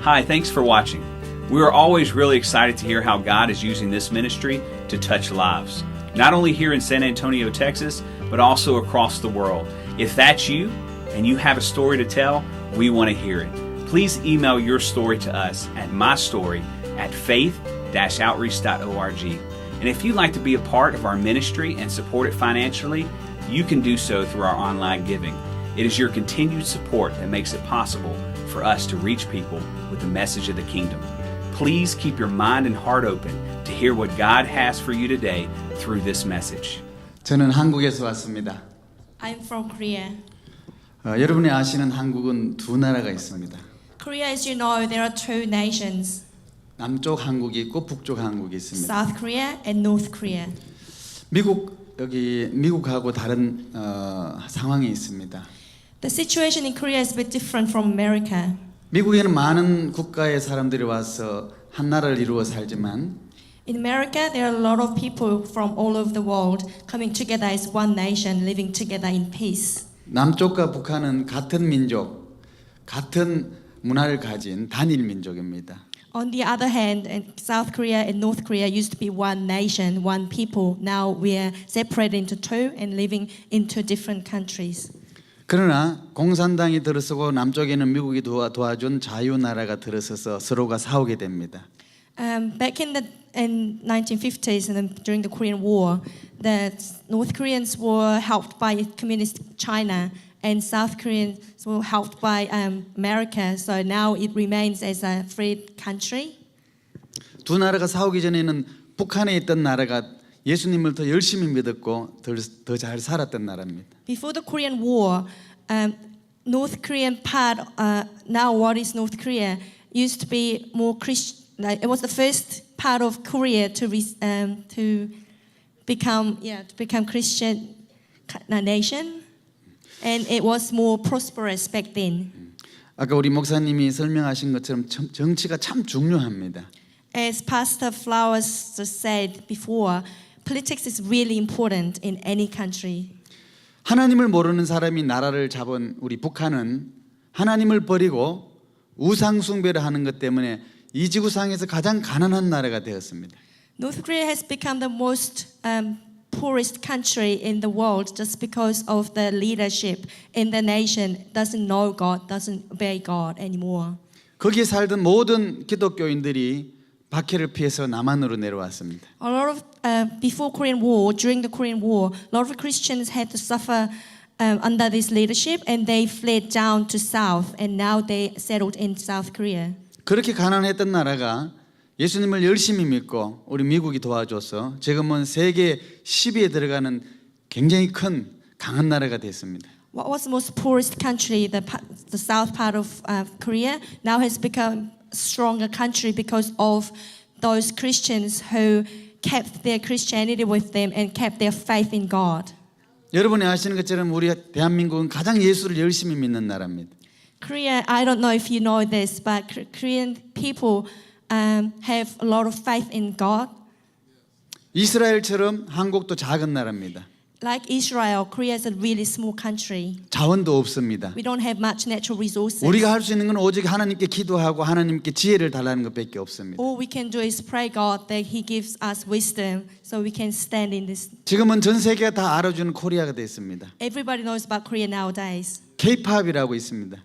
Hi, thanks for watching. We are always really excited to hear how God is using this ministry to touch lives, not only here in San Antonio, Texas, but also across the world. If that's you and you have a story to tell, we want to hear it. Please email your story to us at mystory@faith-outreach.org. And if you'd like to be a part of our ministry and support it financially, you can do so through our online giving. It is your continued support that makes it possible for us to reach people with the message of the kingdom. Please keep your mind and heart open to hear what God has for you today through this message. 저는 한국에서 왔습니다. I'm from Korea. 여러분이 아시는 한국은 두 나라가 있습니다. Korea, as you know, there are two nations, 남쪽 한국이 있고 북쪽 한국이 있습니다. South Korea and North Korea. 미국하고 다른 상황이 있습니다. The situation in Korea is a bit different from America. 미국에는 많은 국가의 사람들이 와서 한 나라를 이루어 살지만 In America, there are a lot of people from all over the world coming together as one nation, living together in peace. 남쪽과 북한은 같은 민족, 같은 문화를 가진 단일 민족입니다. On the other hand, South Korea and North Korea used to be one nation, one people. Now we are separated into two and living into different countries. 그러나 공산당이 들어서고 남쪽에는 미국이 도와준 자유나라가 들어서서 서로가 싸우게 됩니다. Back in 1950s and during the Korean War, the North Koreans were helped by communist China and South Koreans were helped by America. So now it remains as a free country. 두 나라가 싸우기 전에는 북한에 있던 나라가 예수님을 더 열심히 믿었고 더 잘 살았던 나라입니다. Before the Korean War, North Korean part, now what is North Korea, used to be more Christian. It was the first part of Korea to become Christian nation, and it was more prosperous back then. 아까 우리 목사님이 설명하신 것처럼 정치가 참 중요합니다. As Pastor Flowers just said before, politics is really important in any country. 하나님을 모르는 사람이 나라를 잡은 우리 북한은 하나님을 버리고 우상 숭배를 하는 것 때문에 이 지구상에서 가장 가난한 나라가 되었습니다. North Korea has become the most poorest country in the world just because of the leadership in the nation doesn't know God, doesn't obey God anymore. 거기에 살던 모든 기독교인들이 박해를 피해서 남한으로 내려왔습니다. A lot of before Korean War, during the Korean War, a lot of Christians had to suffer under this leadership, and they fled down to south, and now they settled in South Korea. 그렇게 가난했던 나라가 예수님을 열심히 믿고 우리 미국이 도와줘서 지금은 세계 10위에 들어가는 굉장히 큰 강한 나라가 됐습니다. What was the most poorest country, the south part of Korea, now has become a stronger country because of those Christians who kept their Christianity with them and kept their faith in God. 여러분이 아시는 것처럼 우리 대한민국은 가장 예수를 열심히 믿는 나라입니다. Korea, I don't know if you know this, but Korean people have a lot of faith in God. 이스라엘처럼 한국도 작은 나라입니다. Like Israel, Korea is a really small country. 자원도 없습니다. We don't have much natural resources. 우리가 할 수 있는 건 오직 하나님께 기도하고 하나님께 지혜를 달라는 것밖에 없습니다. All we can do is pray God that He gives us wisdom so we can stand in this. 지금은 전 세계가 다 알아주는 코리아가 됐습니다. Everybody knows about Korea nowadays. K-팝이라고 있습니다.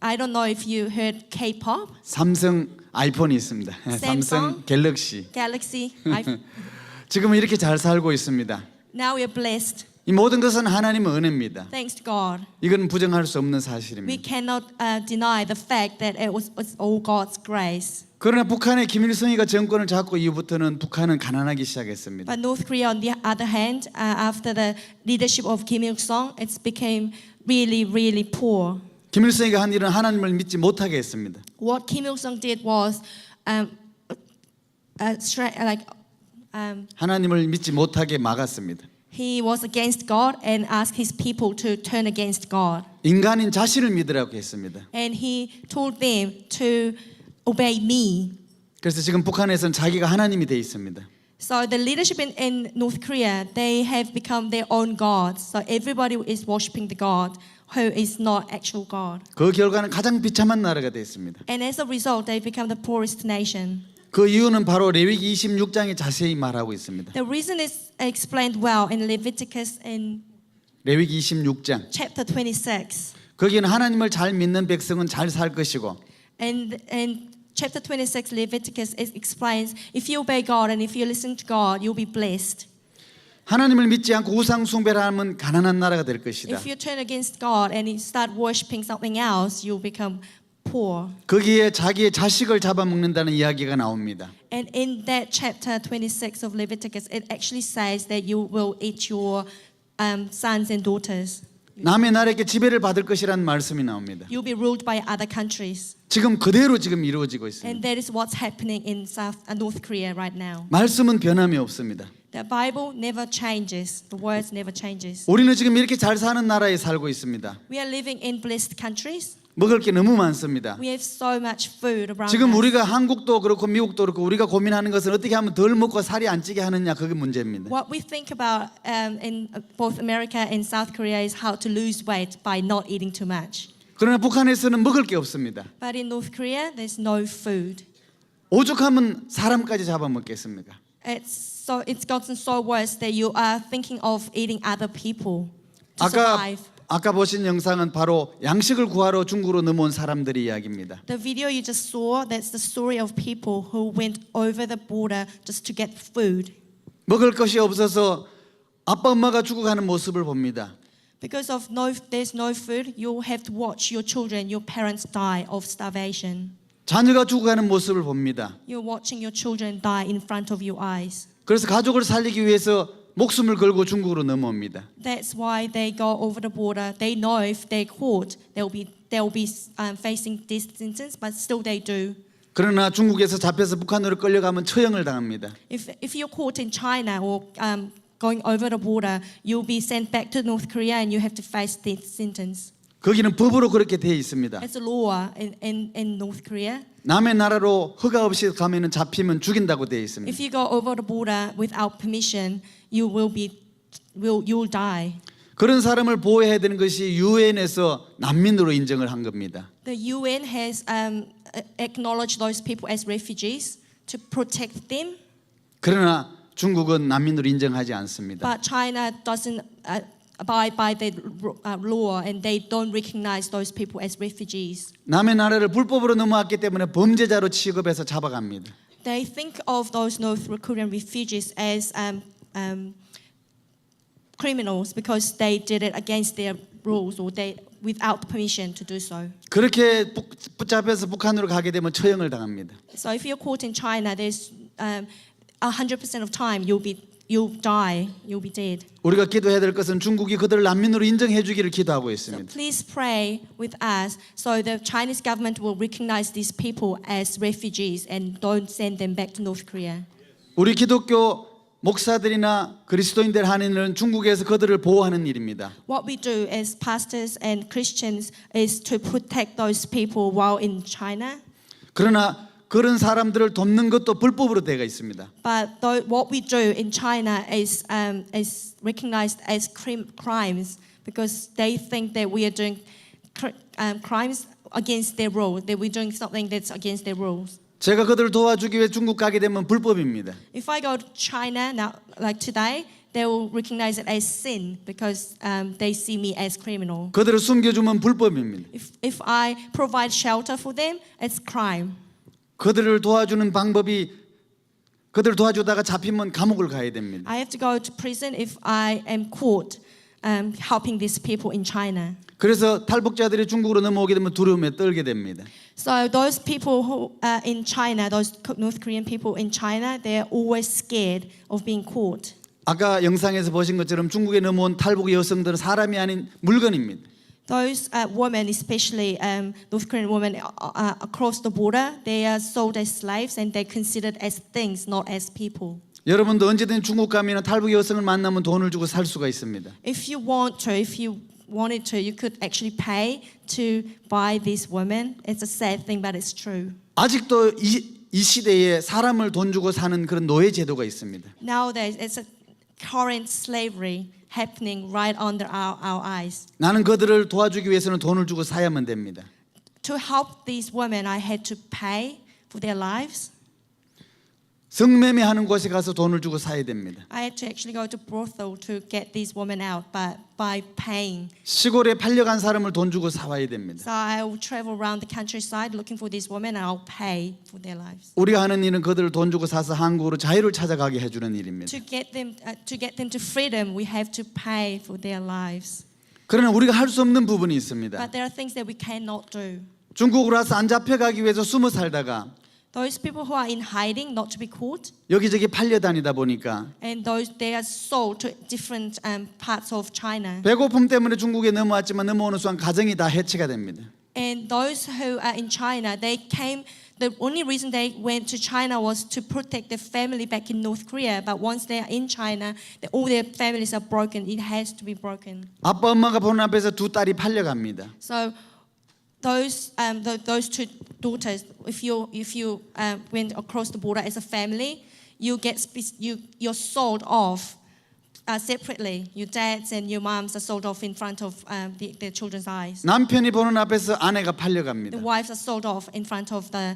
I don't know if you heard K-pop. 삼성 아이폰이 있습니다. 삼성 갤럭시. Galaxy. 지금은 이렇게 잘 살고 있습니다. Now we are blessed. 이 모든 것은 하나님의 은혜입니다. Thanks to God. 이건 부정할 수 없는 We 사실입니다. cannot deny the fact that it was all God's grace. 그러나 북한의 김일성이가 정권을 잡고 이후부터는 북한은 가난하기 시작했습니다. But North Korea, on the other hand, after the leadership of Kim Il-sung, it became really, really poor. 김일성이가 한 일은 하나님을 믿지 못하게 했습니다. What Kim Il-sung did was 하나님을 믿지 못하게 막았습니다. he was against God and asked his people to turn against God. 인간인 자신을 믿으라고 했습니다. And he told them to obey me. 그래서 지금 북한에서는 자기가 하나님이 돼 있습니다. So the leadership in North Korea, they have become their own gods. So everybody is worshiping the God who is not actual God. 그 결과는 가장 비참한 나라가 됐습니다. And as a result, they become the poorest nation. 그 이유는 바로 레위기 26장에 자세히 말하고 있습니다. The reason is explained well in Leviticus in 레위기 26장. chapter 26. 거기는 하나님을 잘 믿는 백성은 잘 살 것이고 And chapter 26 Leviticus explains if you obey God and if you listen to God, you'll be blessed. 하나님을 믿지 않고 우상 숭배를 하면 가난한 나라가 될 것이다. If you turn against God and you start worshiping something else, you'll become poor. 거기에 자기의 자식을 잡아먹는다는 이야기가 나옵니다. And in that chapter 26 of Leviticus, it actually says that you will eat your sons and daughters. 남의 나라에게 지배를 받을 것이라는 말씀이 나옵니다. You'll be ruled by other countries. 지금 그대로 지금 이루어지고 있습니다. And that is what's happening in North Korea right now. 말씀은 변함이 없습니다. The Bible never changes. The words never changes. 우리는 지금 이렇게 잘 사는 나라에 살고 있습니다. We are living in blessed countries. 먹을 게 너무 많습니다. We have so much food around 지금 us. 우리가 한국도 그렇고 미국도 그렇고 우리가 고민하는 것은 어떻게 하면 덜 먹고 살이 안 찌게 하느냐 그게 문제입니다. What we think about in both America and South Korea is how to lose weight by not eating too much. 그러나 북한에서는 먹을 게 없습니다. But in North Korea, there's no food. 오죽하면 사람까지 잡아먹겠습니까? It's gotten so worse that you are thinking of eating other people to survive. 아까 보신 영상은 바로 양식을 구하러 중국으로 넘어온 사람들의 이야기입니다. The video you just saw, that's the story of people who went over the border just to get food. 먹을 것이 없어서 아빠 엄마가 죽어가는 모습을 봅니다. Because of there's no food, you'll have to watch your children, your parents die of starvation. 자녀가 죽어가는 모습을 봅니다. You're watching your children die in front of your eyes. 그래서 가족을 살리기 위해서 목숨을 걸고 중국으로 넘어옵니다. That's why they go over the border. They know if they're caught, they'll be facing death sentence, but still they do. 그러나 중국에서 잡혀서 북한으로 끌려가면 처형을 당합니다. If you're caught in China or going over the border, you'll be sent back to North Korea and you have to face death sentence. 거기는 법으로 그렇게 돼 있습니다. It's a law in North Korea. 남의 나라로 허가 없이 가면은 잡히면 죽인다고 돼 있습니다. If you go over the border without permission, you'll die. 그런 사람을 보호해야 되는 것이 유엔에서 난민으로 인정을 한 겁니다. The UN has acknowledged those people as refugees to protect them. 그러나 중국은 난민으로 인정하지 않습니다. But China doesn't abide by the law and they don't recognize those people as refugees. 남의 나라를 불법으로 넘어왔기 때문에 범죄자로 취급해서 잡아갑니다. They think of those North Korean refugees as criminals because they did it against their rules or they without permission to do so. 그렇게 붙잡혀서 북한으로 가게 되면 처형을 당합니다. So if you're caught in China, there's 100% of time you'll die, you'll be dead. 우리가 기도해야 될 것은 중국이 그들을 난민으로 인정해 주기를 기도하고 So 있습니다. please pray with us so the Chinese government will recognize these people as refugees and don't send them back to North Korea. 우리 기독교 목사들이나 그리스도인들 한인은 중국에서 그들을 보호하는 일입니다. What we do as pastors and Christians is to protect those people while in China. 그러나 그런 사람들을 돕는 것도 불법으로 되어 있습니다. But what we do in China is recognized as crimes because they think that we are doing crimes against their rules, that we're doing something that's against their rules. 제가 그들을 도와주기 위해 중국 가게 되면 불법입니다. If I go to China now, like today, they will recognize it as sin because they see me as criminal. 그들을 숨겨주면 불법입니다. If I provide shelter for them, it's crime. 그들을 도와주는 방법이 그들을 도와주다가 잡히면 감옥을 가야 됩니다. I have to go to prison if I am caught helping these people in China. 그래서 탈북자들이 중국으로 넘어오게 되면 두려움에 떨게 됩니다. So those people who are in China, those North Korean people in China, they're always scared of being caught. 아까 영상에서 보신 것처럼 중국에 넘어온 탈북 여성들은 사람이 아닌 물건입니다. Those women, especially North Korean women across the border, they are sold as slaves and they're considered as things, not as people. 여러분도 언제든 중국 가면 탈북 여성을 만나면 돈을 주고 살 수가 있습니다. If you wanted to, you could actually pay to buy these women. It's a sad thing, but it's true. 아직도 이 시대에 사람을 돈 주고 사는 그런 노예 제도가 있습니다. Nowadays, it's current slavery happening right under our eyes. 나는 그들을 도와주기 위해서는 돈을 주고 사야만 됩니다. To help these women, I had to pay for their lives. 성매매하는 곳에 가서 돈을 주고 사야 됩니다. I had to actually go to brothel to get these women out, but by paying. 시골에 팔려간 사람을 돈 주고 사와야 됩니다. So I will travel around the countryside looking for these women, and I'll pay for their lives. 우리가 하는 일은 그들을 돈 주고 사서 한국으로 자유를 찾아가게 해주는 일입니다. To get them to freedom, we have to pay for their lives. 그러나 우리가 할 수 없는 부분이 있습니다. But there are things that we cannot do. 중국으로 와서 안 잡혀가기 위해서 숨어 살다가 Those people who are in hiding, not to be caught, 여기저기 팔려다니다 보니까 and those they are sold to different parts of China. 배고픔 때문에 중국에 넘어왔지만 넘어오는 순간 가정이 다 해체가 됩니다. And those who are in China, they came. The only reason they went to China was to protect their family back in North Korea. But once they are in China, all their families are broken. It has to be broken. 아빠 엄마가 보는 앞에서 두 딸이 팔려갑니다. So those two daughters, if you went across the border as a family, you're sold off separately. Your dads and your moms are sold off in front of their children's eyes. 남편이 보는 앞에서 아내가 The 팔려갑니다. wives are sold off in front of the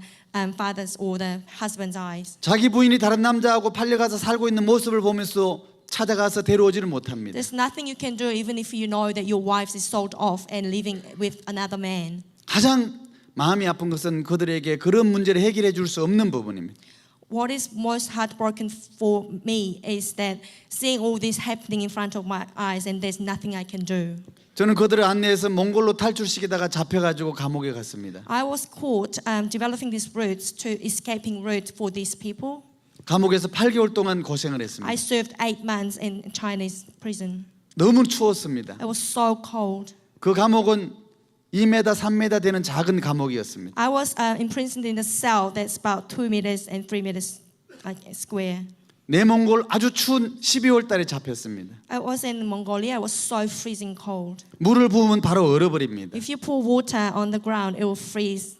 father's or the husband's eyes. 자기 부인이 다른 남자하고 팔려가서 살고 있는 모습을 보면서 찾아가서 데려오지를 못합니다. There's nothing you can do even if you know that your wife is sold off and living with another man. 가장 마음이 아픈 것은 그들에게 그런 문제를 해결해 줄 수 없는 부분입니다. What is most heartbroken for me is that seeing all this happening in front of my eyes and there's nothing I can do. 저는 그들을 안내해서 몽골로 탈출시키다가 잡혀가지고 감옥에 갔습니다. I was caught developing these routes to escaping route for these people. 감옥에서 8개월 동안 고생을 했습니다. I served 8 months in Chinese prison. 너무 추웠습니다. It was so cold. 그 감옥은 2m, 3m 되는 작은 감옥이었습니다. I was imprisoned in a cell that's about 2 meters and 3 meters square. 내몽골 아주 추운 12월 달에 잡혔습니다. I was in Mongolia. I was so freezing cold. 물을 부으면 바로 얼어버립니다. If you pour water on the ground, it will freeze.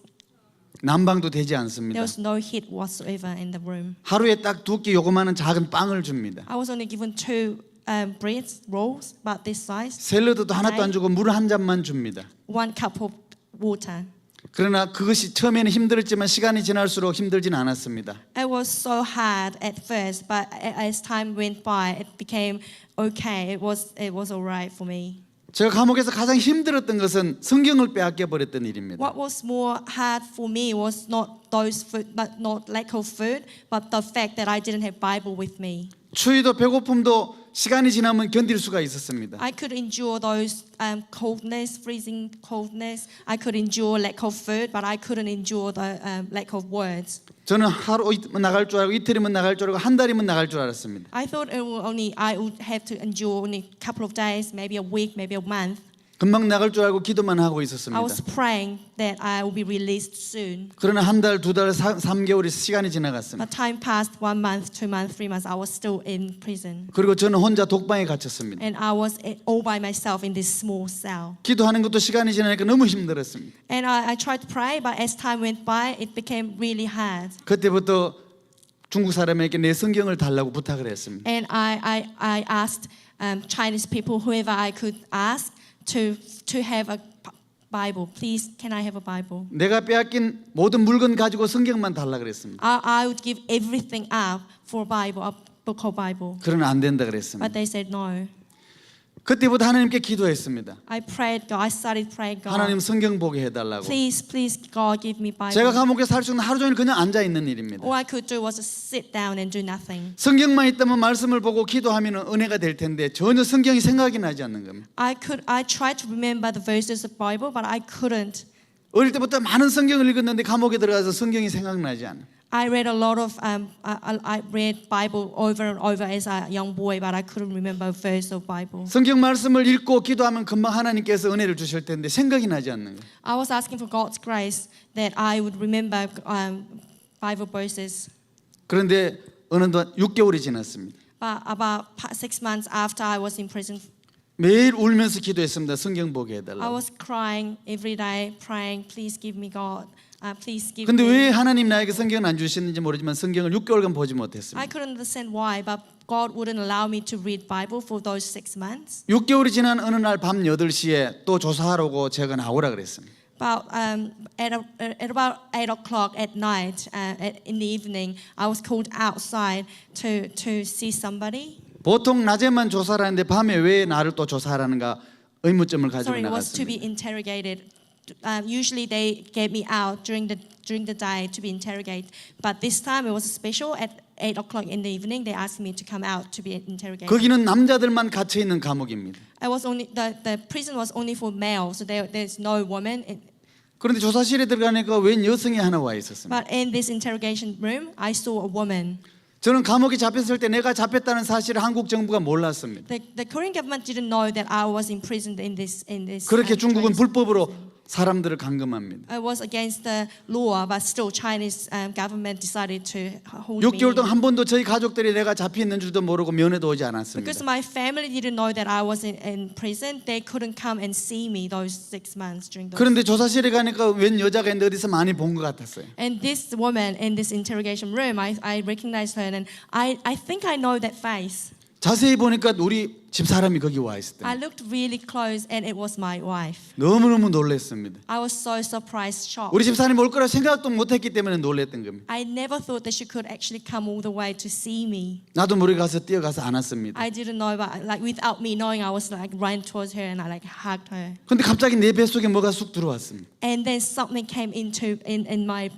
난방도 되지 There 않습니다. was no heat whatsoever in the room. 하루에 딱 2끼 요거마한 작은 빵을 줍니다. I was only given 2 breads, rolls, about this size. 샐러드도 하나도 안 주고 물 한 잔만 줍니다. 1 cup of water. 그러나 그것이 처음에는 힘들었지만 시간이 지날수록 힘들진 않았습니다. It was so hard at first, but as time went by, it became okay. It was all right for me. 제가 감옥에서 가장 힘들었던 것은 성경을 빼앗겨 버렸던 일입니다. What was more hard for me was not not lack of food, but the fact that I didn't have Bible with me. 추위도 배고픔도 시간이 지나면 견딜 수가 있었습니다. I could endure those coldness, freezing coldness. I could endure lack of food, but I couldn't endure the lack of words. 저는 하루면 나갈 줄 알고 이틀이면 나갈 줄 알고 한 달이면 나갈 줄 알았습니다. I thought I would have to endure only a couple of days, maybe a week, maybe a month. 금방 나갈 줄 알고 기도만 하고 I 있었습니다. was praying that I will be released soon. 그러나 한 달, 두 달, 3개월이 시간이 지나갔습니다. But time passed, 1 month, 2 months, 3 months. I was still in prison, 그리고 저는 혼자 독방에 갇혔습니다. and I was all by myself in this small cell. 기도하는 것도 시간이 지나니까 너무 힘들었습니다. And I tried to pray, but as time went by, it became really hard. 그때부터 중국 사람에게 내 성경을 달라고 부탁을 했습니다. And I asked Chinese people, whoever I could ask, to have a Bible. Please, can I have a Bible? 내가 빼앗긴 모든 물건 가지고 성경만 달라 그랬습니다. I would give everything up for a Bible, a book of Bible. 그러나 안 된다 But 그랬습니다. they said no. 그때부터 하나님께 기도했습니다. I prayed God. I started praying God. 하나님 성경 보게 해달라고. Please, God, give me Bible. 제가 감옥에 살 수 있는 하루 종일 그냥 앉아 있는 일입니다. All I could do was to sit down and do nothing. 성경만 있다면 말씀을 보고 기도하면 은혜가 될 텐데 전혀 성경이 생각이 나지 않는 겁니다. I tried to remember the verses of Bible, but I couldn't. 어릴 때부터 많은 성경을 읽었는데 감옥에 들어가서 성경이 생각나지 않아. I read a lot of I read Bible over and over as a young boy, but I couldn't remember a verse of Bible. 성경 말씀을 읽고 기도하면 금방 하나님께서 은혜를 주실 텐데 생각이 나지 않는 거예요. I was asking for God's grace that I would remember Bible verses. 그런데 어느덧 6개월이 지났습니다. But about 6 months after I was in prison, 매일 울면서 기도했습니다. 성경 보게 I 해달라고. was crying every day, praying, please give me God please give 근데 me. 왜 하나님 나에게 성경을 안 주시는지 모르지만 성경을 6개월간 보지 I 못했습니다. couldn't understand why, but God wouldn't allow me to read Bible for those 6 months. 6개월이 지난 어느 날 밤 8시에 또 조사하라고 제가 나오라 그랬습니다. About at about 8 o'clock at night, in the evening, I was called outside to see somebody. 보통 낮에만 조사를 하는데 밤에 왜 나를 또 조사하라는가 의문점을 가지고 Sorry, it was to be 나갔습니다. interrogated. Usually they get me out during the day to be interrogated, but this time it was special. At 8 o'clock in the evening, they asked me to come out to be interrogated. 거기는 남자들만 갇혀 있는 감옥입니다. I was only the prison was only for males, so there's no women. 그런데 조사실에 들어가니까 웬 여성이 하나 와 있었습니다. But in this interrogation room, I saw a woman. 저는 감옥에 잡혔을 때 내가 잡혔다는 사실을 한국 정부가 몰랐습니다. The Korean government didn't know that I was imprisoned in this. 그렇게 중국은 Chinese 불법으로 prison. 사람들을 감금합니다. I was against the law, but still Chinese government decided to hold 6개월 me. 동안 한 번도 저희 가족들이 내가 잡혀 있는 줄도 모르고 면회도 오지 않았습니다. Because my family didn't know that I was in prison, they couldn't come and see me those 6 months during those. 그런데 조사실에 가니까 웬 여자가 있는데 어디서 많이 본 것 같았어요. And this woman in this interrogation room, I recognized her, and I think I know that face. 자세히 보니까 우리 집사람이 거기 와 I 있었대요. looked really close, and it was my wife. 너무너무 놀랐습니다. I was so surprised, shocked. 우리 집사람이 올 거라 생각도 못했기 때문에 놀랐던 겁니다. I never thought that she could actually come all the way to see me. 나도 모르게 가서 뛰어가서 안았습니다. I didn't know, but like without me knowing, I was like ran towards her and I like hugged her. 근데 갑자기 내 뱃속에 뭐가 쑥 들어왔습니다. And then something came in my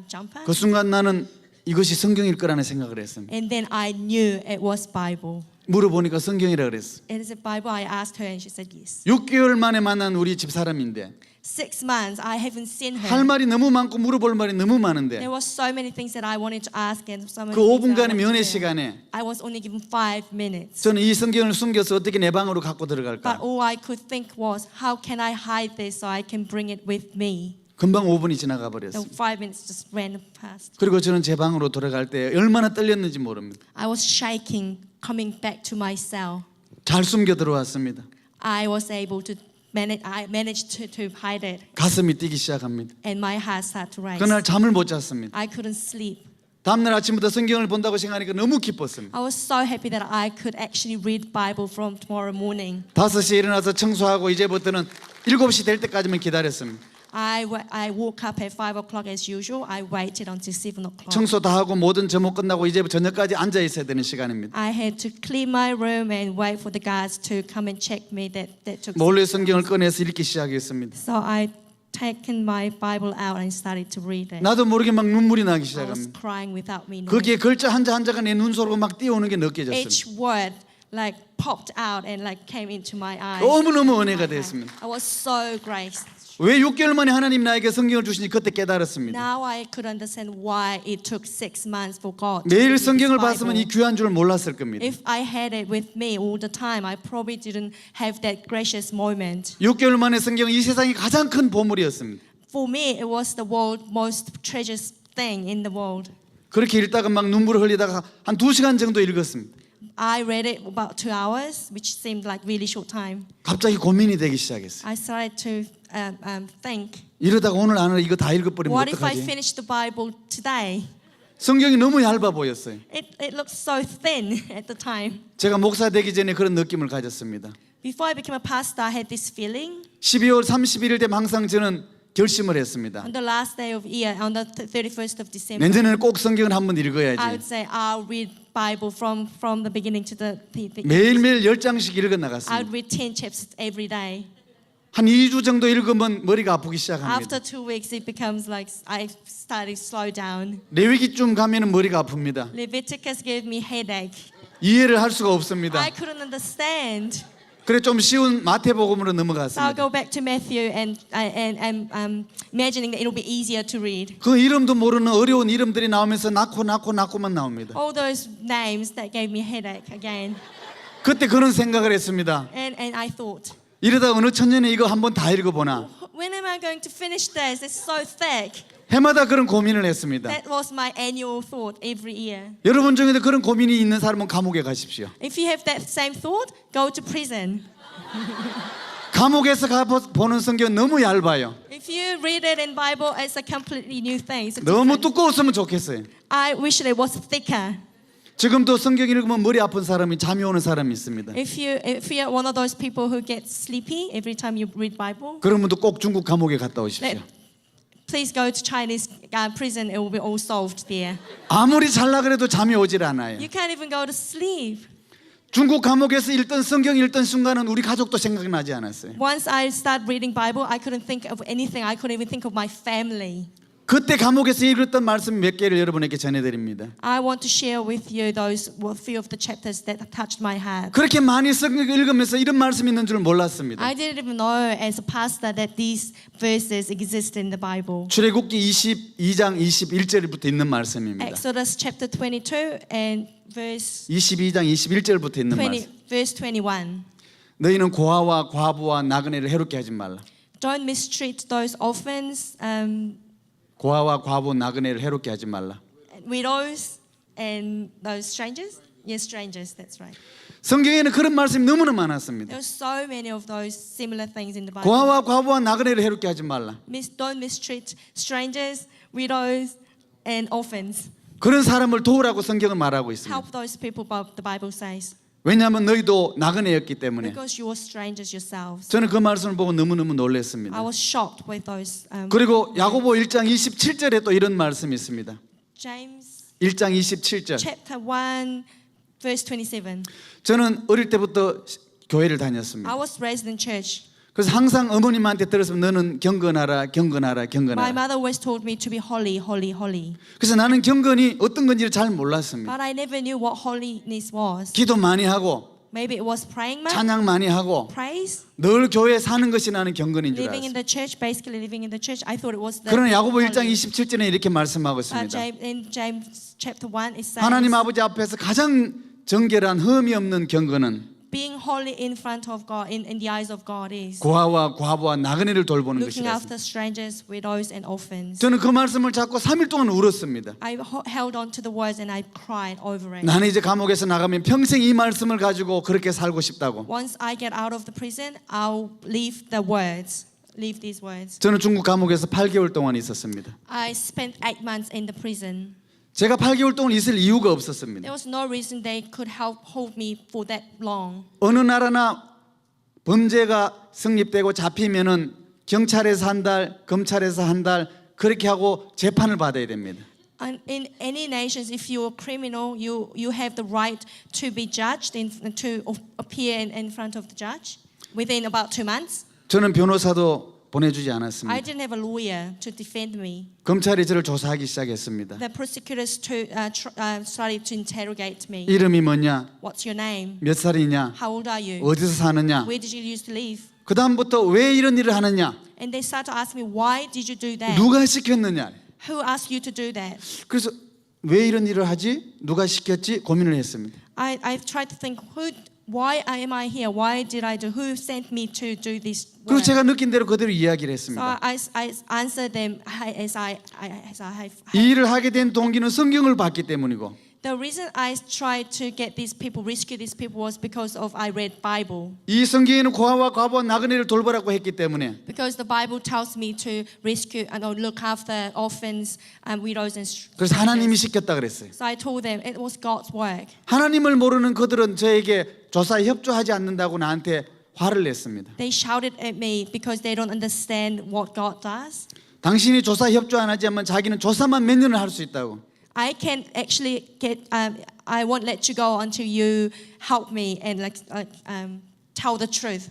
jumper. 그 순간 나는 이것이 성경일 거라는 생각을 했습니다. And then I knew it was Bible. 물어보니까 성경이라 그랬어. It is a Bible. I asked her, and she said yes. 6개월 만에 만난 우리 집사람인데 6 months, I haven't seen her. 할 말이 너무 많고 물어볼 말이 너무 많은데 There was so many things that I wanted to ask, and so many 그 things that I 5분간의 wanted 면회 to do. 시간에 I was only given 5 minutes. 저는 이 성경을 숨겨서 어떻게 내 방으로 갖고 But 들어갈까? all I could think was, how can I hide this so I can bring it with me? 금방 5분이 지나가 The 버렸어요. 5 minutes just ran past. 그리고 저는 제 방으로 돌아갈 때 얼마나 떨렸는지 모릅니다. I was shaking coming back to my cell. 잘 숨겨 들어왔습니다. I was able to manage. I managed to hide it, 가슴이 뛰기 시작합니다. and my heart started to race. 그날 잠을 못 잤습니다. I couldn't sleep. 다음날 아침부터 성경을 본다고 생각하니까 너무 기뻤습니다. I was so happy that I could actually read Bible from tomorrow morning. 5시에 일어나서 청소하고 이제부터는 7시 될 때까지만 기다렸습니다. I woke up at 5 o'clock as usual. I waited until 7 o'clock. 청소 다 하고 모든 점호 끝나고 이제부터 저녁까지 앉아 있어야 되는 시간입니다. I had to clean my room and wait for the guards to come and check me. That took. 몰래 성경을 꺼내서 읽기 시작했습니다. So I taken my Bible out and started to read it. 나도 모르게 막 눈물이 나기 I was 시작합니다. crying without me knowing. 거기에 글자 한자 한자가 내 눈 속으로 막 뛰어오는 게 느껴졌습니다. Each word like popped out and like came into my eyes. 너무너무 은혜가 됐습니다. I was so graced. 왜 6개월 만에 하나님 나에게 성경을 주시니 그때 깨달았습니다. Now I could understand why it took 6 months for God to 매일 give me this 성경을 봤으면 이 Bible. 귀한 줄 몰랐을 겁니다. If I had it with me all the time, I probably didn't have that gracious moment. 6개월 만에 성경은 이 세상의 가장 큰 보물이었습니다. For me, it was the world's most treasures thing in the world. 그렇게 읽다가 막 눈물을 흘리다가 한 2시간 정도 읽었습니다. I read it about 2 hours, which seemed like really short time. 갑자기 고민이 되기 시작했어요. I started to think, 이러다가 오늘 안에 이거 다 읽어버리면 what if I 어떡하지? finish the Bible today? 성경이 너무 얇아 보였어요. It looked so thin at the time. 제가 목사 되기 전에 그런 느낌을 가졌습니다. Before I became a pastor, I had this feeling. 12월 31일 되면 항상 저는 결심을 했습니다. On the last day of year, on the 31st of December, 내년에는 꼭 성경을 한번 I would 읽어야지. say I'll read Bible from the beginning to the 매일매일 10장씩 읽어 I would 나갔습니다. read 10 chapters every day. 한 2주 정도 읽으면 머리가 아프기 시작합니다. After 2 weeks, it becomes like I started to slow down. 레위기쯤 가면은 머리가 아픕니다. Leviticus gave me headache. 이해를 할 수가 없습니다. I couldn't understand. 그래 좀 쉬운 마태복음으로 So I'll 넘어갔습니다. go back to Matthew and imagining that it'll be easier to read. 그 이름도 모르는 어려운 이름들이 나오면서 낳고만 나옵니다. All those names that gave me headache again. 그때 그런 생각을 했습니다. And I thought, 이러다 어느 천년에 이거 한번 다 읽어보나. when am I going to finish this? It's so thick. 해마다 그런 고민을 했습니다. That was my annual thought every year. 여러분 중에도 그런 고민이 있는 사람은 감옥에 가십시오. If you have that same thought, go to prison. 감옥에서 보는 성경 너무 얇아요. If you read it in Bible, it's a completely new thing. It's 너무 different. 두꺼웠으면 좋겠어요. I wish it was thicker. 지금도 성경 읽으면 머리 아픈 사람이 잠이 오는 사람이 있습니다. If you're one of those people who get sleepy every time you read Bible, 그런 분도 꼭 중국 감옥에 갔다 오십시오. please go to Chinese prison. It will be all solved there. 아무리 잘라 그래도 잠이 오질 않아요. You can't even go to sleep. 중국 감옥에서 읽던 성경 읽던 순간은 우리 가족도 생각나지 않았어요. Once I started reading Bible, I couldn't think of anything. I couldn't even think of my family. 그때 감옥에서 읽었던 말씀 몇 개를 여러분에게 전해드립니다. I want to share with you those few of the chapters that touched my heart. 그렇게 많이 성경 읽으면서 이런 말씀이 있는 줄 몰랐습니다. I didn't even know as a pastor that these verses exist in the Bible. 출애굽기 22장 21절부터 있는 말씀입니다. Exodus chapter 22 and verse 22장 21절부터 있는 말씀. verse 21. 너희는 고아와 과부와 나그네를 해롭게 하지 말라. Don't mistreat those orphans, 고아와 과부 나그네를 해롭게 하지 말라. widows, and those strangers. Yes, strangers. That's right. 성경에는 그런 말씀이 너무나 많았습니다. There's so many of those similar things in the Bible. 고아와 과부와 나그네를 해롭게 하지 말라. Don't mistreat strangers, widows, and orphans. 그런 사람을 도우라고 성경은 말하고 있습니다. Help those people, the Bible says, 왜냐하면 너희도 나그네였기 때문에. because you are strangers yourselves. 저는 그 말씀을 보고 너무너무 놀랐습니다. I was shocked with those. 그리고 야고보 1장 27절에 또 이런 말씀이 있습니다. James 1장 27절. chapter 1, verse 27. 저는 어릴 때부터 교회를 다녔습니다. I was raised in church. 그래서 항상 어머님한테 들었으면 너는 경건하라, 경건하라, My 경건하라. mother always told me to be holy, holy, holy. 그래서 나는 경건이 어떤 건지를 잘 몰랐습니다. But I never knew what holiness was. 기도 많이 하고 Maybe it was praying much, 찬양 많이 하고 praise, 늘 교회에 사는 것이 나는 경건인 줄 living in 알았어요. the church, basically living in the church. I thought it was the 그러나 야고보 1장 holy. 27절에 이렇게 말씀하고 있습니다. In James chapter 1 it says, 하나님 아버지 앞에서 가장 정결한 흠이 없는 경건은 being holy in front of God, in the eyes of God is 고아와 과부와 나그네를 돌보는 looking 것이라. after strangers, widows, and orphans. 저는 그 말씀을 잡고 3일 동안 울었습니다. I held on to the words and I cried over it. 나는 이제 감옥에서 나가면 평생 이 말씀을 가지고 그렇게 살고 싶다고. Once I get out of the prison, I'll leave the words. Leave these words. 저는 중국 감옥에서 8개월 동안 있었습니다. I spent 8 months in the prison. 제가 8개월 동안 있을 이유가 없었습니다. There was no reason they could hold me for that long. 어느 나라나 범죄가 성립되고 잡히면은 경찰에서 한 달, 검찰에서 한 달 그렇게 하고 재판을 받아야 됩니다. And in any nations, if you're a criminal, you have the right to be judged to appear in front of the judge within about 2 months. 저는 변호사도 보내주지 I 않았습니다. didn't have a lawyer to defend me. 검찰이 저를 조사하기 시작했습니다. The prosecutors started to interrogate me. 이름이 뭐냐? What's your name? 몇 살이냐? How old are you? 어디서 사느냐? Where did you used to live? 그 다음부터 왜 이런 일을 하느냐? And they started to ask me, why did you do that? 누가 시켰느냐? Who asked you to do that? 그래서 왜 이런 일을 하지? 누가 시켰지? 고민을 했습니다. I've tried to think, why am I here? Why did I do? Who sent me to do this 그리고 work? 제가 느낀 대로 그대로 이야기를 So 했습니다. I answered them as I have. 이 일을 하게 된 동기는 성경을 봤기 때문이고 The reason I tried to get these people, rescue these people, was because of I read Bible. 이 성경에는 고아와 과부와 나그네를 돌보라고 했기 때문에 Because the Bible tells me to rescue and look after orphans and widows and 그래서 하나님이 strangers. 시켰다 그랬어요. So I told them it was God's work. 하나님을 모르는 그들은 저에게 조사에 협조하지 않는다고 나한테 화를 냈습니다. They shouted at me because they don't understand what God does. 당신이 조사 협조 안 하지 않으면 자기는 조사만 몇 년을 할 수 있다고. I can't actually get. I won't let you go until you help me and tell the truth.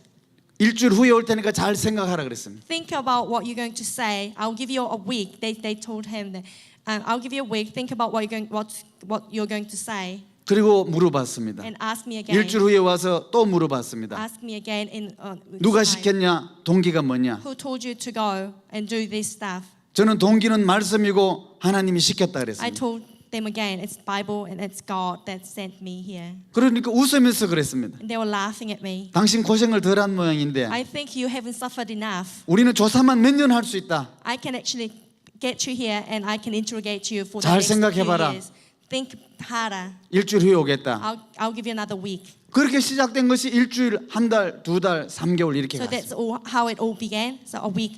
일주일 후에 올 테니까 잘 생각하라 그랬습니다. Think about what you're going to say. I'll give you a week. They told him that. I'll give you a week. Think about what you're going to say 그리고 물어봤습니다. and ask me again. 일주일 후에 와서 또 물어봤습니다. Ask me again in. 누가 time. 시켰냐? 동기가 뭐냐? Who told you to go and do this stuff? 저는 동기는 말씀이고 하나님이 시켰다 I 그랬습니다. told them again. It's Bible and it's God that sent me here. 그러니까 웃으면서 그랬습니다. And they were laughing at me. 당신 고생을 덜한 모양인데 I think you haven't suffered enough. 우리는 조사만 몇 년 할 수 있다. I can actually get you here and I can interrogate you for the 잘 next few 생각해봐라. years. think harder. 일주일 후에 오겠다. I'll give you another week. 그렇게 시작된 것이 일주일, 한 달, 두 달, 3개월 이렇게 So that's 갔습니다. all how it all began. So a week,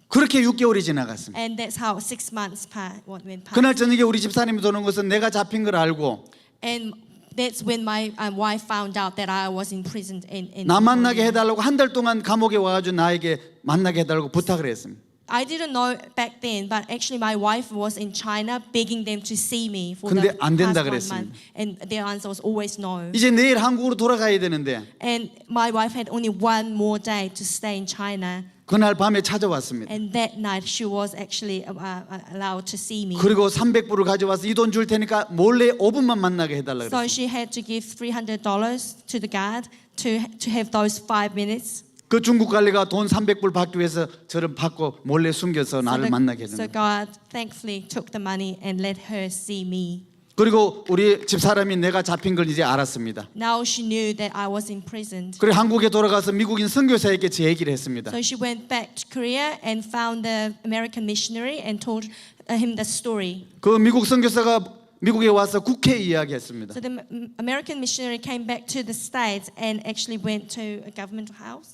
그렇게 6개월이 지나갔습니다. and that's how 6 months went past. 그날 저녁에 우리 집사님이 도는 것은 내가 잡힌 걸 알고 And that's when my wife found out that I was in prison. 나 만나게 해달라고 한 달 동안 감옥에 와가지고 나에게 만나게 해달라고 부탁을 했습니다. I didn't know back then, but actually my wife was in China begging them to see me for 근데 the 안 된다 past 1 그랬습니다. month, and their answer was always no. 이제 내일 한국으로 돌아가야 되는데 And my wife had only one more day to stay in China, 그날 밤에 찾아왔습니다. and that night she was actually allowed to see me. 그리고 300불을 가져와서 이 돈 줄 테니까 몰래 5분만 만나게 해달라 So 그랬어요. she had to give $300 to the guard to have those 5 minutes. 그 중국 관리가 돈 300불 받기 위해서 저를 받고 몰래 숨겨서 나를 만나게 So 해줍니다. God thankfully took the money and let her see me. 그리고 우리 집사람이 내가 잡힌 걸 이제 알았습니다. Now she knew that I was imprisoned. 그리고 한국에 돌아가서 미국인 선교사에게 제 얘기를 했습니다. So she went back to Korea and found the American missionary and told him the story. 그 미국 선교사가 미국에 와서 국회에 이야기했습니다. So the American missionary came back to the States and actually went to a government house